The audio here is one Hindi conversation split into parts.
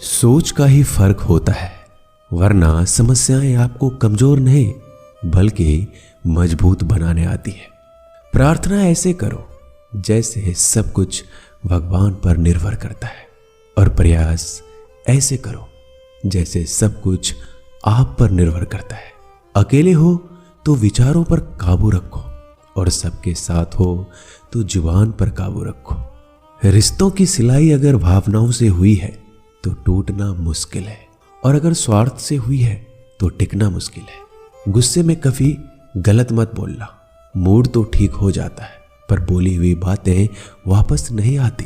सोच का ही फर्क होता है, वरना समस्याएं आपको कमजोर नहीं बल्कि मजबूत बनाने आती है। प्रार्थना ऐसे करो जैसे सब कुछ भगवान पर निर्भर करता है, और प्रयास ऐसे करो जैसे सब कुछ आप पर निर्भर करता है। अकेले हो तो विचारों पर काबू रखो, और सबके साथ हो तो जुबान पर काबू रखो। रिश्तों की सिलाई अगर भावनाओं से हुई है तो टूटना मुश्किल है, और अगर स्वार्थ से हुई है तो टिकना मुश्किल है। गुस्से में कभी गलत मत बोलना। मूड तो ठीक हो जाता है, पर बोली हुई बातें वापस नहीं आती।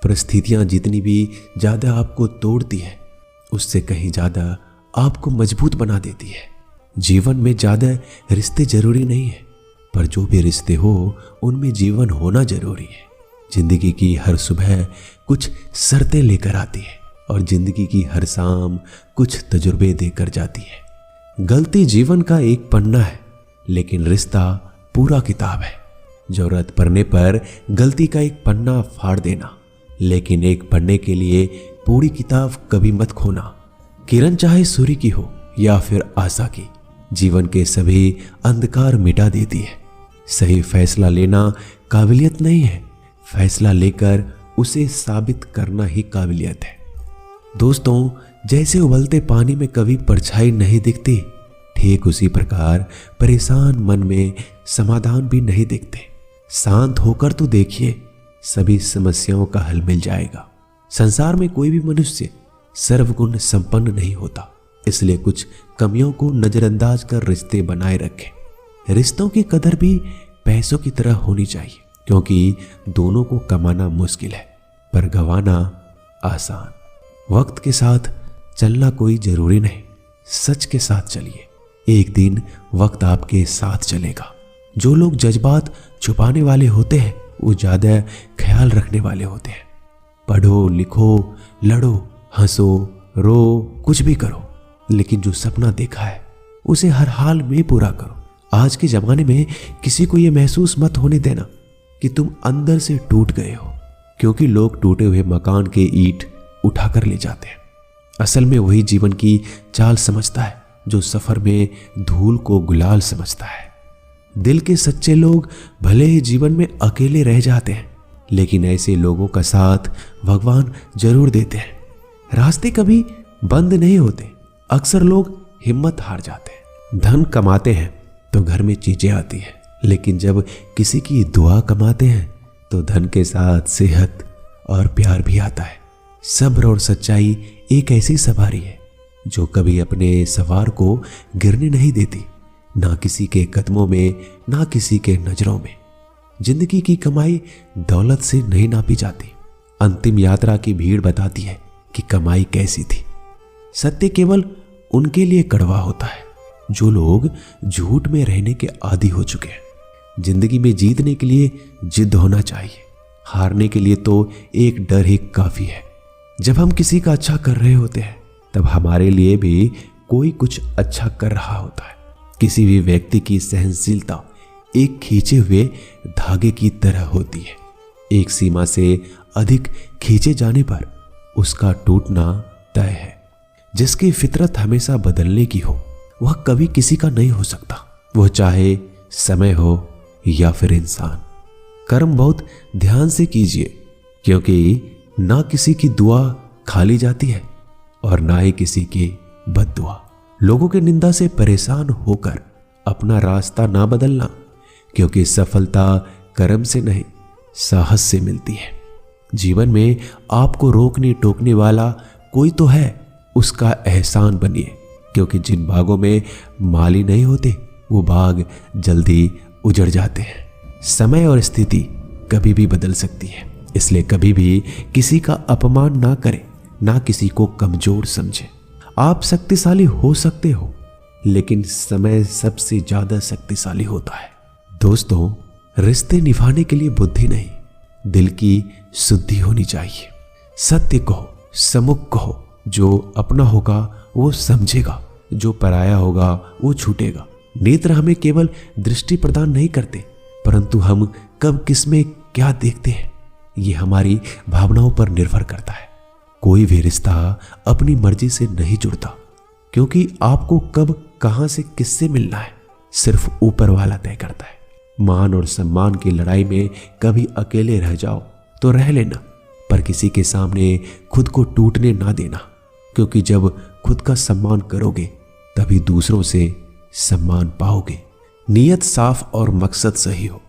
परिस्थितियां जितनी भी ज्यादा आपको तोड़ती है, उससे कहीं ज्यादा आपको मजबूत बना देती है। जीवन में ज्यादा रिश्ते जरूरी नहीं है, पर जो भी रिश्ते हो उनमें जीवन होना जरूरी है। जिंदगी की हर सुबह कुछ शर्तें लेकर आती है, और जिंदगी की हर शाम कुछ तजुर्बे देकर जाती है। गलती जीवन का एक पन्ना है, लेकिन रिश्ता पूरा किताब है। जरूरत पड़ने पर गलती का एक पन्ना फाड़ देना, लेकिन एक पन्ने के लिए पूरी किताब कभी मत खोना। किरण चाहे सूर्य की हो या फिर आशा की, जीवन के सभी अंधकार मिटा देती है। सही फैसला लेना काबिलियत नहीं है, फैसला लेकर उसे साबित करना ही काबिलियत है। दोस्तों, जैसे उबलते पानी में कभी परछाई नहीं दिखती, ठीक उसी प्रकार परेशान मन में समाधान भी नहीं दिखते। शांत होकर तो देखिए, सभी समस्याओं का हल मिल जाएगा। संसार में कोई भी मनुष्य सर्वगुण संपन्न नहीं होता, इसलिए कुछ कमियों को नजरअंदाज कर रिश्ते बनाए रखें। रिश्तों की कदर भी पैसों की तरह होनी चाहिए, क्योंकि दोनों को कमाना मुश्किल है पर गंवाना आसान। वक्त के साथ चलना कोई जरूरी नहीं, सच के साथ चलिए। एक दिन वक्त आपके साथ चलेगा। जो लोग जज्बात छुपाने वाले होते हैं, वो ज्यादा ख्याल रखने वाले होते हैं। पढ़ो, लिखो, लड़ो, हंसो, रो, कुछ भी करो, लेकिन जो सपना देखा है उसे हर हाल में पूरा करो। आज के जमाने में किसी को यह महसूस मत होने देना कि तुम अंदर से टूट गए हो, क्योंकि लोग टूटे हुए मकान के ईंट उठाकर ले जाते हैं। असल में वही जीवन की चाल समझता है जो सफर में धूल को गुलाल समझता है। दिल के सच्चे लोग भले ही जीवन में अकेले रह जाते हैं, लेकिन ऐसे लोगों का साथ भगवान जरूर देते हैं। रास्ते कभी बंद नहीं होते। अक्सर लोग हिम्मत हार जाते हैं। धन कमाते हैं तो घर में चीजें आती हैं, लेकिन जब किसी की दुआ कमाते हैं तो धन के साथ सेहत और प्यार भी आता है। सब्र और सच्चाई एक ऐसी सवारी है जो कभी अपने सवार को गिरने नहीं देती, ना किसी के कदमों में, ना किसी के नजरों में। जिंदगी की कमाई दौलत से नहीं नापी जाती। अंतिम यात्रा की भीड़ बताती है कि कमाई कैसी थी। सत्य केवल उनके लिए कड़वा होता है जो लोग झूठ में रहने के आदी हो चुके हैं। जिंदगी में जीतने के लिए जिद होना चाहिए, हारने के लिए तो एक डर ही काफी है। जब हम किसी का अच्छा कर रहे होते हैं, तब हमारे लिए भी कोई कुछ अच्छा कर रहा होता है। किसी भी व्यक्ति की सहनशीलता एक खींचे हुए धागे की तरह होती है। एक सीमा से अधिक खींचे जाने पर उसका टूटना तय है। जिसकी फितरत हमेशा बदलने की हो, वह कभी किसी का नहीं हो सकता, वह चाहे समय हो या फिर इंसान। कर्म बहुत ध्यान से कीजिए, क्योंकि ना किसी की दुआ खाली जाती है और ना ही किसी की बद्दुआ। लोगों के निंदा से परेशान होकर अपना रास्ता ना बदलना, क्योंकि सफलता कर्म से नहीं साहस से मिलती है। जीवन में आपको रोकने टोकने वाला कोई तो है, उसका एहसान बनिए, क्योंकि जिन बागों में माली नहीं होते वो बाग जल्दी उजड़ जाते हैं। समय और स्थिति कभी भी बदल सकती है, इसलिए कभी भी किसी का अपमान ना करें, ना किसी को कमजोर समझें। आप शक्तिशाली हो सकते हो, लेकिन समय सबसे ज्यादा शक्तिशाली होता है। दोस्तों, रिश्ते निभाने के लिए बुद्धि नहीं, दिल की शुद्धि होनी चाहिए। सत्य कहो, सम्मुख कहो। जो अपना होगा वो समझेगा, जो पराया होगा वो छूटेगा। नेत्र हमें केवल दृष्टि प्रदान नहीं करते, परंतु हम कब किस में क्या देखते हैं, ये हमारी भावनाओं पर निर्भर करता है। कोई भी रिश्ता अपनी मर्जी से नहीं जुड़ता, क्योंकि आपको कब कहां से किससे मिलना है सिर्फ ऊपर वाला तय करता है। मान और सम्मान की लड़ाई में कभी अकेले रह जाओ तो रह लेना, पर किसी के सामने खुद को टूटने ना देना, क्योंकि जब खुद का सम्मान करोगे तभी दूसरों से सम्मान पाओगे। नीयत साफ और मकसद सही हो,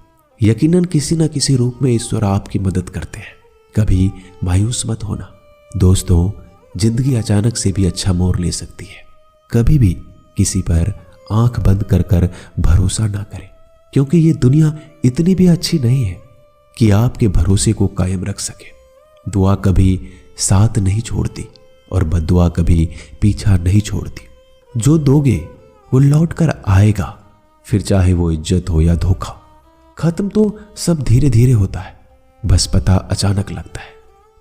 यकीनन किसी न किसी रूप में ईश्वर आपकी मदद करते हैं। कभी मायूस मत होना दोस्तों, जिंदगी अचानक से भी अच्छा मोड़ ले सकती है। कभी भी किसी पर आंख बंद कर कर भरोसा ना करें, क्योंकि ये दुनिया इतनी भी अच्छी नहीं है कि आपके भरोसे को कायम रख सके। दुआ कभी साथ नहीं छोड़ती और बद्दुआ कभी पीछा नहीं छोड़ती। जो दोगे वो लौट कर आएगा, फिर चाहे वो इज्जत हो या धोखा। खत्म तो सब धीरे धीरे होता है, बस पता अचानक लगता है।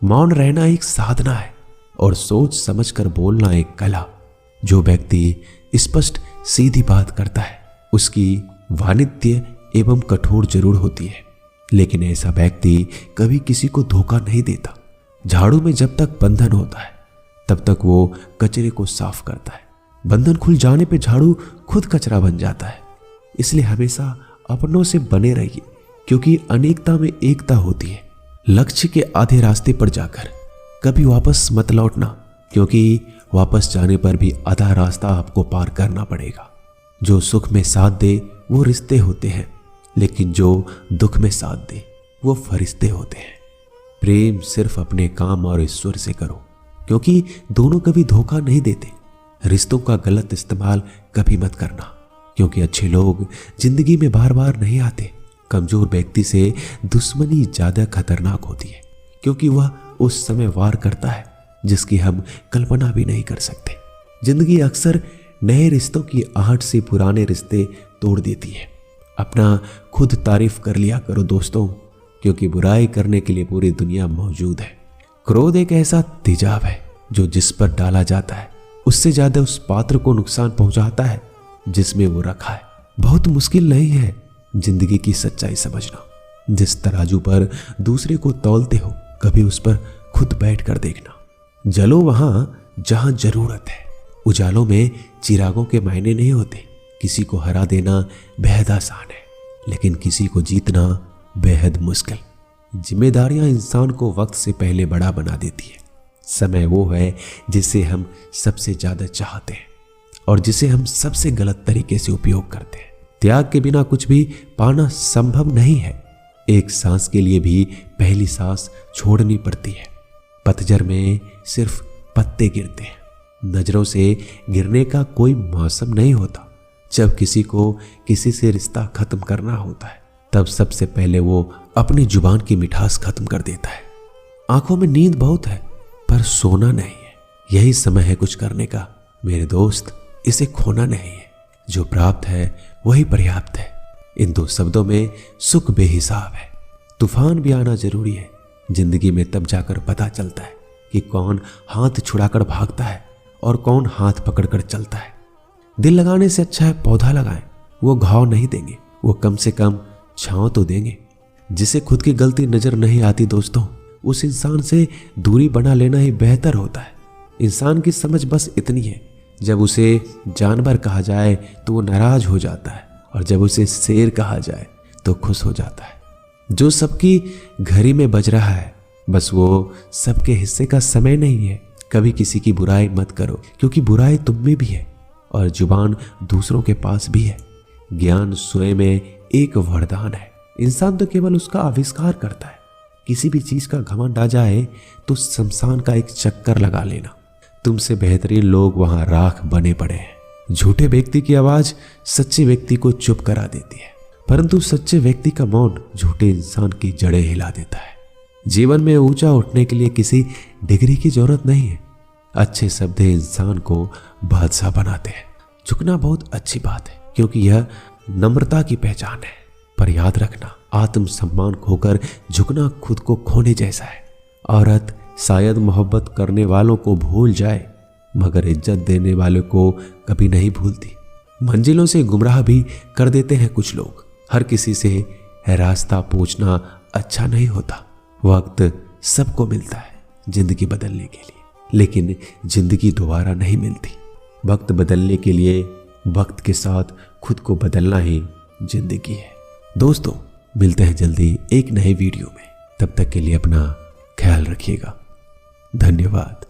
मौन रहना एक साधना है और सोच समझकर बोलना एक कला। जो व्यक्ति स्पष्ट सीधी बात करता है उसकी वाणिज्य एवं कठोर जरूर होती है, लेकिन ऐसा व्यक्ति कभी किसी को धोखा नहीं देता। झाड़ू में जब तक बंधन होता है तब तक वो कचरे को साफ करता है। बंधन खुल जाने पे झाड़ू खुद कचरा बन जाता है। इसलिए हमेशा अपनों से बने रहिए, क्योंकि अनेकता में एकता होती है। लक्ष्य के आधे रास्ते पर जाकर कभी वापस मत लौटना, क्योंकि वापस जाने पर भी आधा रास्ता आपको पार करना पड़ेगा। जो सुख में साथ दे वो रिश्ते होते हैं, लेकिन जो दुख में साथ दे वो फरिश्ते होते हैं। प्रेम सिर्फ अपने काम और ईश्वर से करो, क्योंकि दोनों कभी धोखा नहीं देते। रिश्तों का गलत इस्तेमाल कभी मत करना, क्योंकि अच्छे लोग जिंदगी में बार बार नहीं आते। कमजोर व्यक्ति से दुश्मनी ज्यादा खतरनाक होती है, क्योंकि वह उस समय वार करता है जिसकी हम कल्पना भी नहीं कर सकते। जिंदगी अक्सर नए रिश्तों की आहट से पुराने रिश्ते तोड़ देती है। अपना खुद तारीफ कर लिया करो दोस्तों, क्योंकि बुराई करने के लिए पूरी दुनिया मौजूद है। क्रोध एक ऐसा तेजाब है जो जिस पर डाला जाता है उससे ज्यादा उस पात्र को नुकसान पहुंचाता है जिसमें वो रखा है। बहुत मुश्किल नहीं है जिंदगी की सच्चाई समझना। जिस तराजू पर दूसरे को तौलते हो कभी उस पर खुद बैठ कर देखना। जलो वहां जहां जरूरत है। उजालों में चिरागों के मायने नहीं होते। किसी को हरा देना बेहद आसान है, लेकिन किसी को जीतना बेहद मुश्किल। जिम्मेदारियां इंसान को वक्त से पहले बड़ा बना देती है। समय वो है जिसे हम सबसे ज्यादा चाहते हैं और जिसे हम सबसे गलत तरीके से उपयोग करते हैं। त्याग के बिना कुछ भी पाना संभव नहीं है। एक सांस के लिए भी पहली सांस छोड़नी पड़ती है। पतझड़ में सिर्फ पत्ते गिरते हैं। नजरों से गिरने का कोई मौसम नहीं होता। जब किसी को किसी से रिश्ता खत्म करना होता है तब सबसे पहले वो अपनी जुबान की मिठास खत्म कर देता है। आंखों में नींद बहुत है पर सोना नहीं है। यही समय है कुछ करने का मेरे दोस्त, इसे खोना नहीं है। जो प्राप्त है वही पर्याप्त है। इन दो शब्दों में सुख बेहिसाब है। तूफान भी आना जरूरी है। जिंदगी में तब जाकर पता चलता है कि कौन हाथ छुड़ाकर भागता है और कौन हाथ पकड़कर चलता है। दिल लगाने से अच्छा है पौधा लगाएं। वो घाव नहीं देंगे, वो कम से कम छांव तो देंगे। जिसे खुद की गलती नजर नहीं आती दोस्तों, उस इंसान से दूरी बना लेना ही बेहतर होता है। इंसान की समझ बस इतनी है, जब उसे जानवर कहा जाए तो वो नाराज हो जाता है और जब उसे शेर कहा जाए तो खुश हो जाता है। जो सबकी घड़ी में बज रहा है बस वो सबके हिस्से का समय नहीं है। कभी किसी की बुराई मत करो, क्योंकि बुराई तुम में भी है और जुबान दूसरों के पास भी है। ज्ञान स्वयं में एक वरदान है। इंसान तो केवल उसका आविष्कार करता है। किसी भी चीज का घमंड आ जाए तो शमशान का एक चक्कर लगा लेना। तुमसे बेहतरीन लोग वहां राख बने पड़े हैं। झूठे व्यक्ति की आवाज सच्चे व्यक्ति को चुप करा देती है, परंतु सच्चे व्यक्ति का मौन झूठे इंसान की जड़ें हिला देता है। जीवन में ऊंचा उठने के लिए किसी डिग्री की जरूरत नहीं है। अच्छे शब्द इंसान को बादशाह बनाते हैं। झुकना बहुत अच्छी बात है, क्योंकि यह नम्रता की पहचान है। पर याद रखना, आत्मसम्मान खोकर झुकना खुद को खोने जैसा है। औरत शायद मोहब्बत करने वालों को भूल जाए, मगर इज्जत देने वालों को कभी नहीं भूलती। मंजिलों से गुमराह भी कर देते हैं कुछ लोग। हर किसी से रास्ता पूछना अच्छा नहीं होता। वक्त सबको मिलता है जिंदगी बदलने के लिए। लेकिन जिंदगी दोबारा नहीं मिलती। वक्त बदलने के लिए वक्त के साथ खुद को बदलना ही जिंदगी है। दोस्तों, मिलते हैं जल्दी एक नए वीडियो में। तब तक के लिए अपना ख्याल रखिएगा। धन्यवाद।